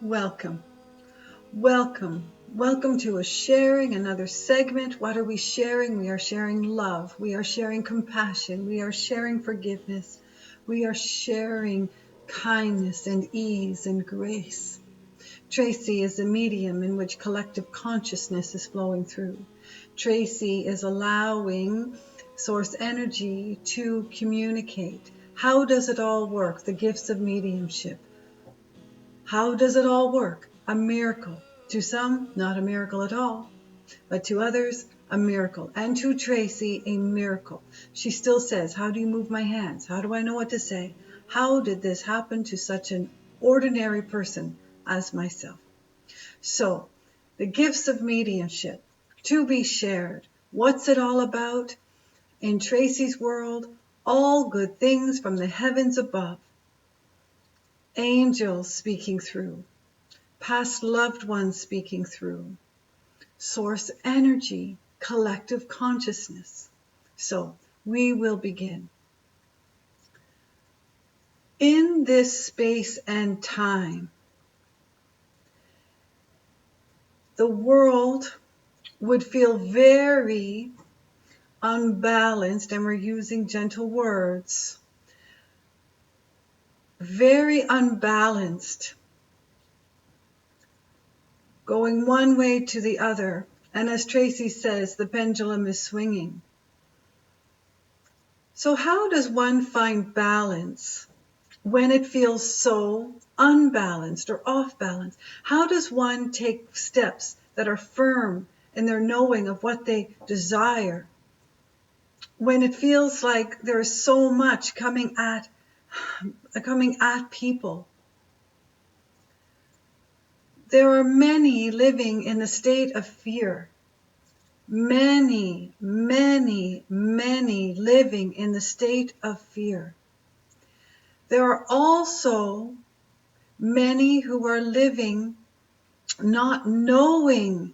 Welcome, welcome to another segment. What are we sharing? We are sharing love. We are sharing compassion. We are sharing forgiveness. We are sharing kindness and ease and grace. Tracy is a medium in which collective consciousness is flowing through. Tracy is allowing source energy to communicate. How does it all work? The gifts of mediumship. How does it all work? A miracle. To some, not a miracle at all, but to others, a miracle. And to Tracy, a miracle. She still says, how do you move my hands? How do I know what to say? How did this happen to such an ordinary person as myself? So, the gifts of mediumship, to be shared. What's it all about? In Tracy's world, all good things from the heavens above. Angels speaking through. Past loved ones speaking through, source energy, collective consciousness. So we will begin. In this space and time, the world would feel very unbalanced, and we're using gentle words, very unbalanced, going one way to the other. And as Tracy says, the pendulum is swinging. So how does one find balance when it feels so unbalanced or off balance? How does one take steps that are firm in their knowing of what they desire when it feels like there's so much coming at people? There are many living in a state of fear. Many living in the state of fear. There are also many who are living not knowing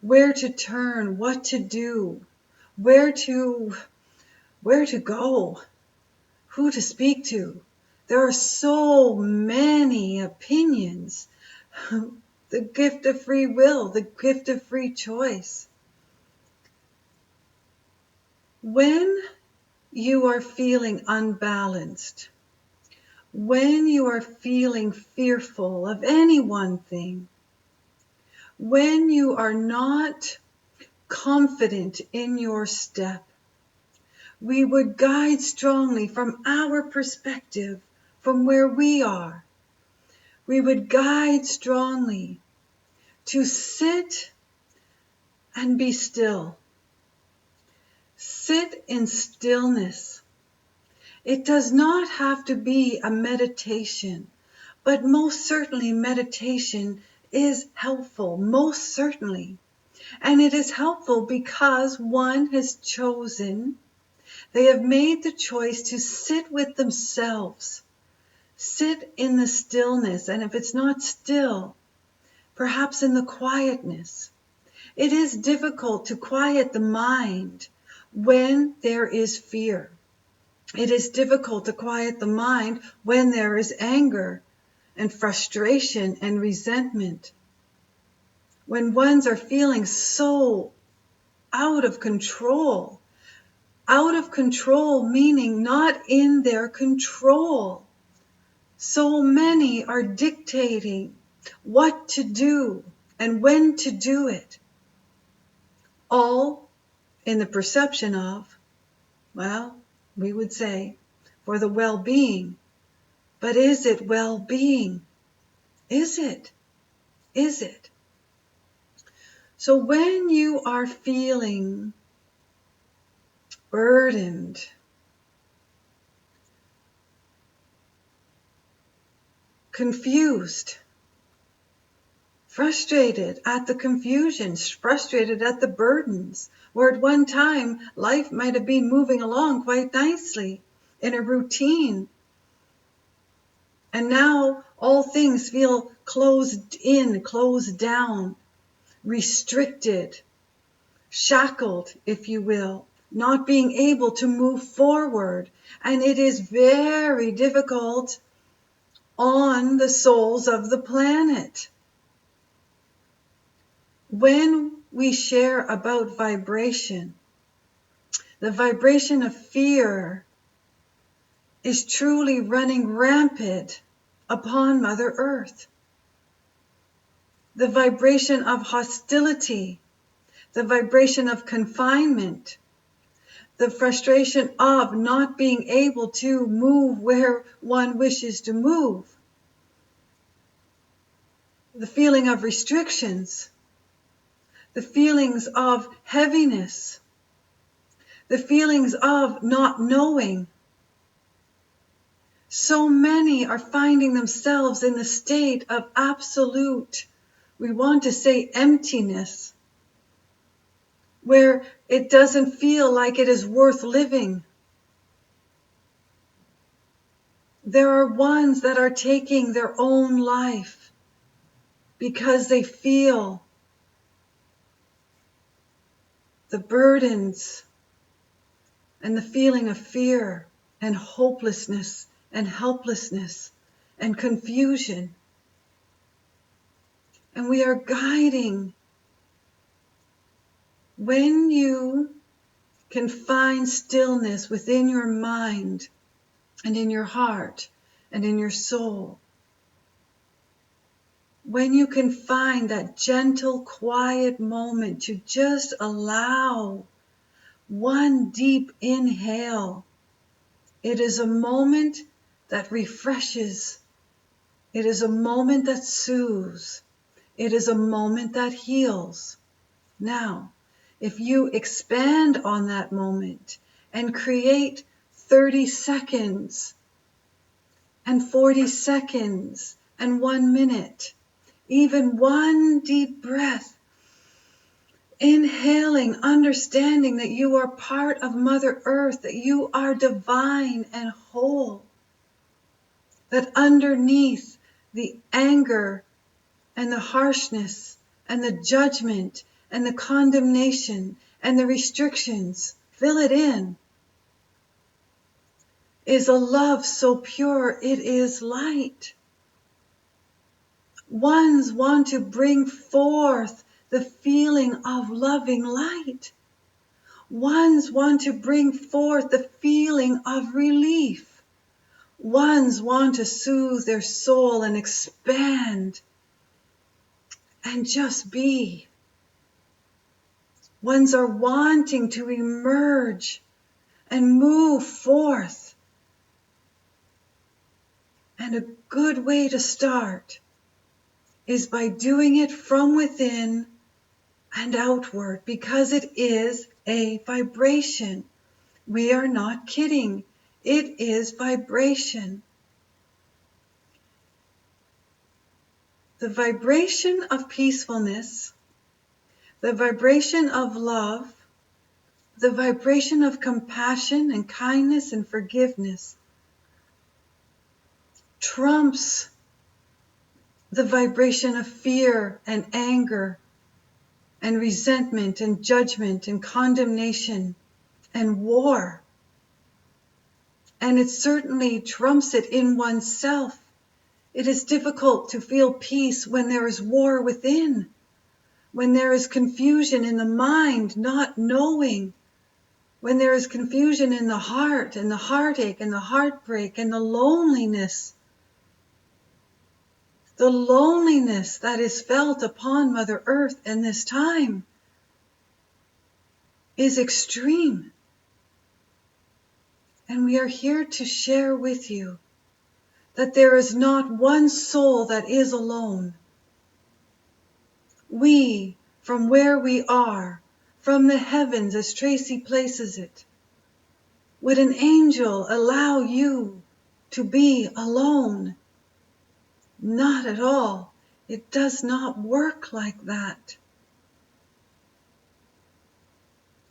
where to turn, what to do, where to go, who to speak to. There are so many opinions. The gift of free will, the gift of free choice. When you are feeling unbalanced, when you are feeling fearful of any one thing, when you are not confident in your step, we would guide strongly from our perspective, from where we are. We would guide strongly to sit and be still. Sit in stillness. It does not have to be a meditation, but most certainly meditation is helpful, most certainly. And it is helpful because one has chosen, they have made the choice to sit with themselves, sit in the stillness. And if it's not still, perhaps in the quietness. It is difficult to quiet the mind when there is fear. It is difficult to quiet the mind when there is anger and frustration and resentment. When ones are feeling so out of control meaning not in their control. So many are dictating what to do and when to do it. All in the perception of, well, we would say, for the well-being. But is it well-being? Is it? Is it? So when you are feeling burdened, confused, frustrated at the confusion, frustrated at the burdens, where at one time life might have been moving along quite nicely in a routine, and now all things feel closed in, closed down, restricted, shackled, if you will, not being able to move forward. And it is very difficult on the souls of the planet. When we share about vibration, the vibration of fear is truly running rampant upon Mother Earth. The vibration of hostility, the vibration of confinement, the frustration of not being able to move where one wishes to move, the feeling of restrictions, the feelings of heaviness, the feelings of not knowing. So many are finding themselves in the state of absolute, we want to say emptiness, where it doesn't feel like it is worth living. There are ones that are taking their own life because they feel the burdens and the feeling of fear and hopelessness and helplessness and confusion. And we are guiding. When you can find stillness within your mind and in your heart and in your soul, when you can find that gentle, quiet moment to just allow one deep inhale, it is a moment that refreshes. It is a moment that soothes. It is a moment that heals. Now, if you expand on that moment and create 30 seconds and 40 seconds and 1 minute, even one deep breath, inhaling, understanding that you are part of Mother Earth, that you are divine and whole, that underneath the anger and the harshness and the judgment and the condemnation and the restrictions, fill it in, is a love so pure it is light. Ones want to bring forth the feeling of loving light. Ones want to bring forth the feeling of relief. Ones want to soothe their soul and expand and just be. Ones are wanting to emerge and move forth. And a good way to start is by doing it from within and outward, because it is a vibration. We are not kidding. It is vibration. The vibration of peacefulness, the vibration of love, the vibration of compassion and kindness and forgiveness trumps the vibration of fear and anger and resentment and judgment and condemnation and war. And it certainly trumps it in oneself. It is difficult to feel peace when there is war within, when there is confusion in the mind, not knowing, when there is confusion in the heart and the heartache and the heartbreak and the loneliness that is felt upon Mother Earth in this time is extreme. And we are here to share with you that there is not one soul that is alone. We, from where we are, from the heavens as Tracy places it, would an angel allow you to be alone? Not at all. It does not work like that.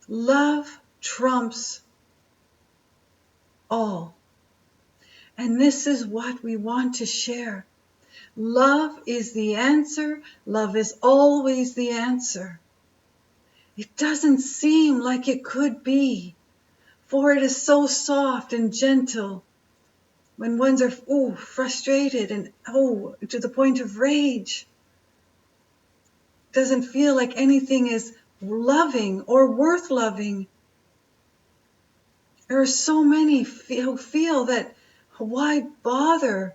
Love trumps all. And this is what we want to share. Love is the answer. Love is always the answer. It doesn't seem like it could be, for it is so soft and gentle when ones are frustrated and to the point of rage, doesn't feel like anything is loving or worth loving. There are so many who feel that why bother?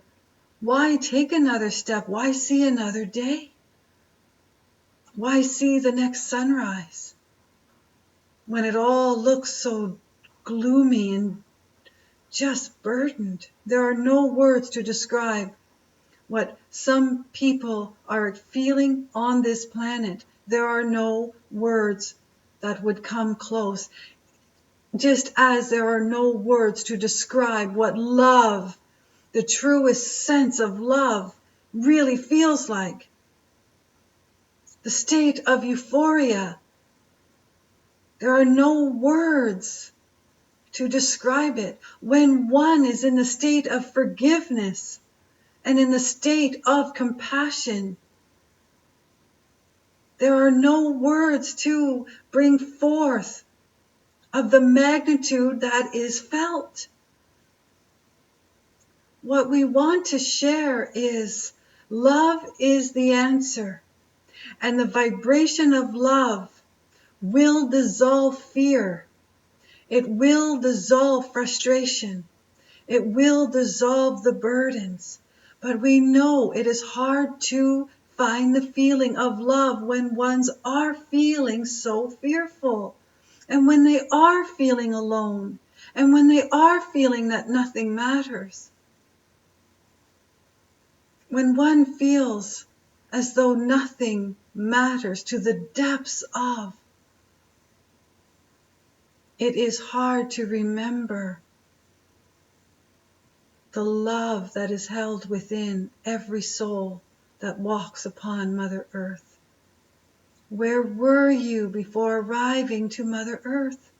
Why take another step? Why see another day? Why see the next sunrise when it all looks so gloomy and just burdened? There are no words to describe what some people are feeling on this planet. There are no words that would come close. Just as there are no words to describe what love, the truest sense of love, really feels like. The state of euphoria. There are no words to describe it. When one is in the state of forgiveness and in the state of compassion, there are no words to bring forth of the magnitude that is felt. What we want to share is love is the answer, and the vibration of love will dissolve fear. It will dissolve frustration. It will dissolve the burdens. But we know it is hard to find the feeling of love when ones are feeling so fearful, and when they are feeling alone, and when they are feeling that nothing matters. When one feels as though nothing matters to the depths of, it is hard to remember the love that is held within every soul that walks upon Mother Earth. Where were you before arriving to Mother Earth?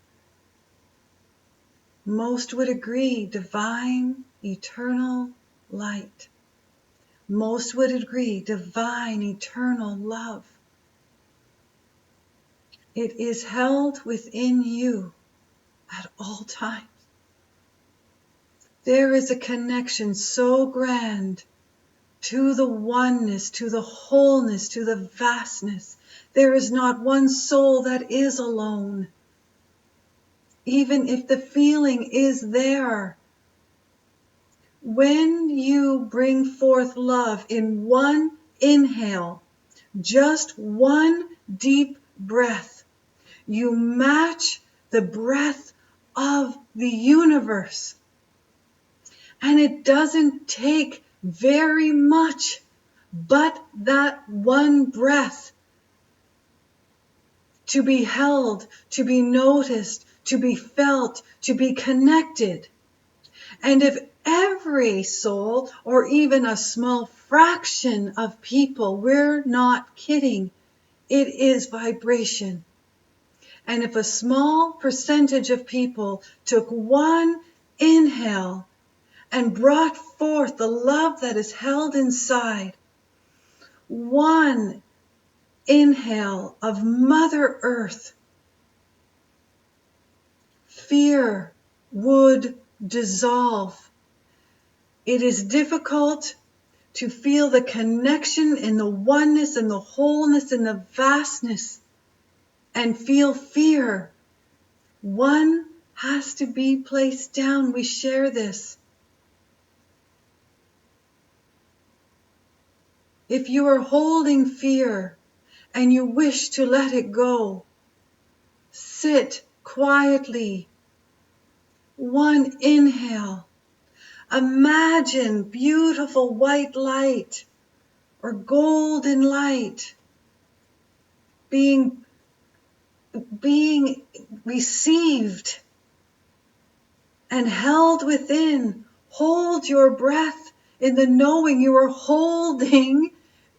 Most would agree, divine, eternal light. Most would agree, divine, eternal love. It is held within you at all times. There is a connection so grand to the oneness, to the wholeness, to the vastness. There is not one soul that is alone. Even if the feeling is there, when you bring forth love in one inhale, just one deep breath, you match the breath of the universe. And it doesn't take very much but that one breath to be held, to be noticed, to be felt, to be connected. And if every soul, or even a small fraction of people, we're not kidding, it is vibration. And if a small percentage of people took one inhale and brought forth the love that is held inside, one inhale of Mother Earth, fear would dissolve. It is difficult to feel the connection in the oneness and the wholeness and the vastness and feel fear. One has to be placed down. We share this. If you are holding fear and you wish to let it go, sit quietly. One inhale. Imagine beautiful white light or golden light being received and held within. Hold your breath in the knowing you are holding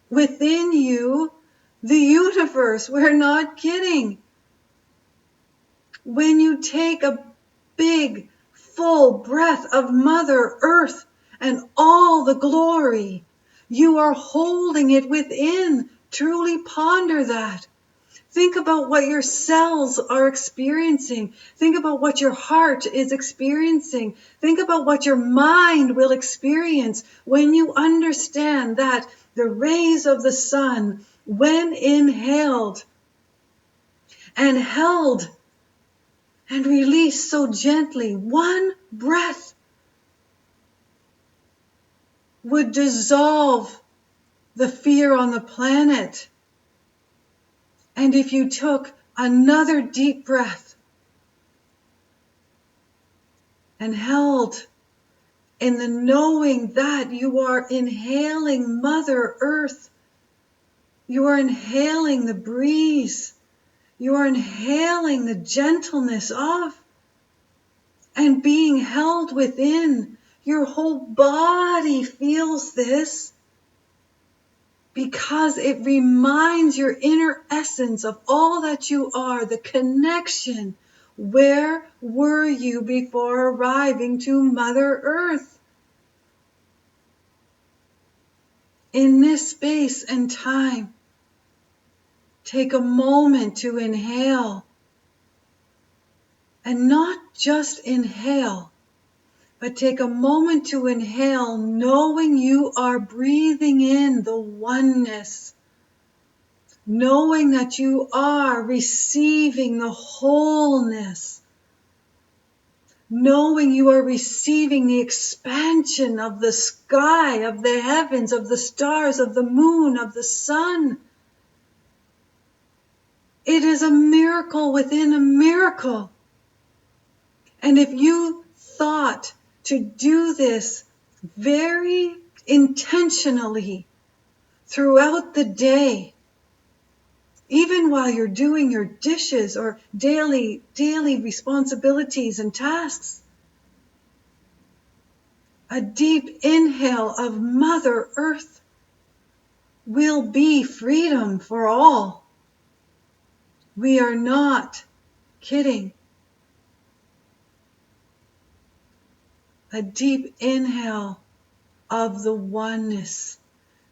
within you the universe. We're not kidding. When you take a big, full breath of Mother Earth and all the glory, you are holding it within. Truly ponder that. Think about what your cells are experiencing. Think about what your heart is experiencing. Think about what your mind will experience when you understand that the rays of the sun, when inhaled and held and released so gently, one breath would dissolve the fear on the planet. And if you took another deep breath and held in the knowing that you are inhaling Mother Earth, you are inhaling the breeze, you are inhaling the gentleness of, and being held within, your whole body feels this, because it reminds your inner essence of all that you are, the connection. Where were you before arriving to Mother Earth? In this space and time, take a moment to inhale. And not just inhale, but take a moment to inhale, knowing you are breathing in the oneness. Knowing that you are receiving the wholeness. Knowing you are receiving the expansion of the sky, of the heavens, of the stars, of the moon, of the sun. It is a miracle within a miracle. And if you thought to do this very intentionally throughout the day, even while you're doing your dishes or daily responsibilities and tasks, a deep inhale of Mother Earth will be freedom for all. We are not kidding. A deep inhale of the oneness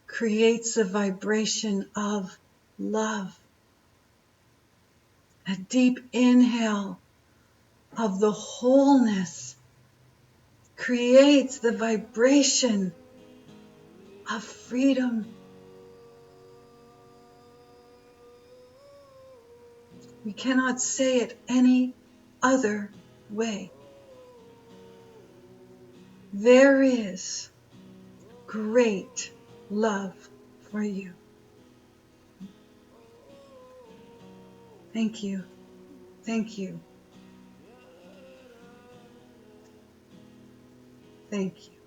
creates a vibration of love. A deep inhale of the wholeness creates the vibration of freedom. We cannot say it any other way. There is great love for you. Thank you. Thank you. Thank you.